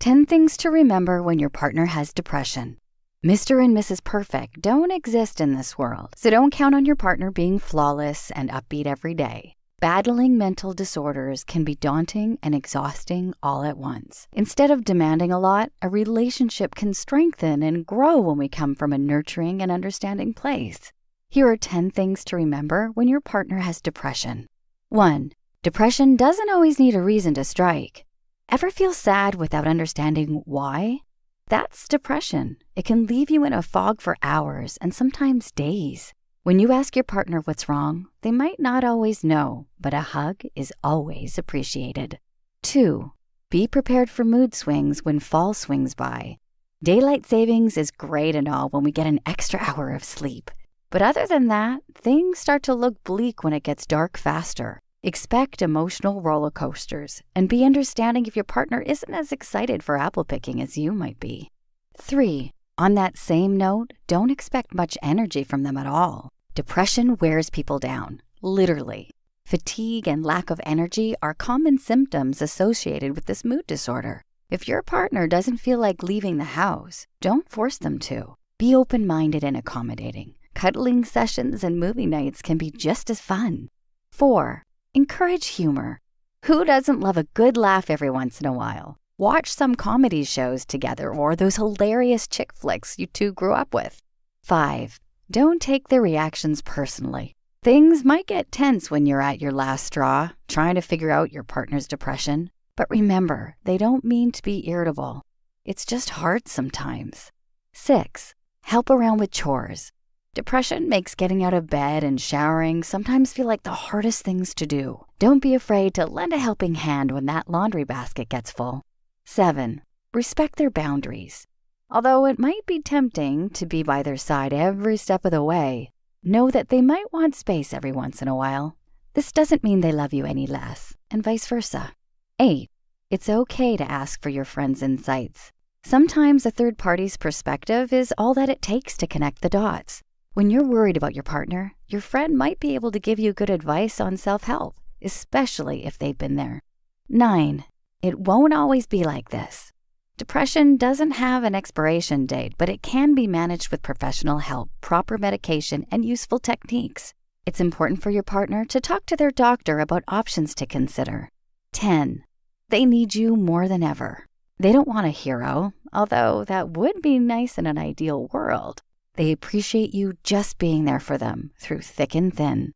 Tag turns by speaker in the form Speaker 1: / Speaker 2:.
Speaker 1: 10 things to remember when your partner has depression. Mr. and Mrs. Perfect don't exist in this world, so don't count on your partner being flawless and upbeat every day. Battling mental disorders can be daunting and exhausting all at once. Instead of demanding a lot, a relationship can strengthen and grow when we come from a nurturing and understanding place. Here are 10 things to remember when your partner has depression. 1. Depression doesn't always need a reason to strike. Ever feel sad without understanding why? That's depression. It can leave you in a fog for hours and sometimes days. When you ask your partner what's wrong, they might not always know, but a hug is always appreciated. 2. Be prepared for mood swings when fall swings by. Daylight savings is great and all when we get an extra hour of sleep. But other than that, things start to look bleak when it gets dark faster. Expect emotional roller coasters and be understanding if your partner isn't as excited for apple picking as you might be. 3. On that same note, don't expect much energy from them at all. Depression wears people down, literally. Fatigue and lack of energy are common symptoms associated with this mood disorder. If your partner doesn't feel like leaving the house, don't force them to. Be open-minded and accommodating. Cuddling sessions and movie nights can be just as fun. 4. Encourage humor. Who doesn't love a good laugh every once in a while? Watch some comedy shows together or those hilarious chick flicks you two grew up with. 5. Don't take their reactions personally. Things might get tense when you're at your last straw, trying to figure out your partner's depression. But remember, they don't mean to be irritable. It's just hard sometimes. 6. Help around with chores. Depression makes getting out of bed and showering sometimes feel like the hardest things to do. Don't be afraid to lend a helping hand when that laundry basket gets full. 7. Respect their boundaries. Although it might be tempting to be by their side every step of the way, know that they might want space every once in a while. This doesn't mean they love you any less, and vice versa. 8. It's okay to ask for your friend's insights. Sometimes a third party's perspective is all that it takes to connect the dots. When you're worried about your partner, your friend might be able to give you good advice on self-help, especially if they've been there. 9. It won't always be like this. Depression doesn't have an expiration date, but it can be managed with professional help, proper medication, and useful techniques. It's important for your partner to talk to their doctor about options to consider. 10. They need you more than ever. They don't want a hero, although that would be nice in an ideal world. They appreciate you just being there for them through thick and thin.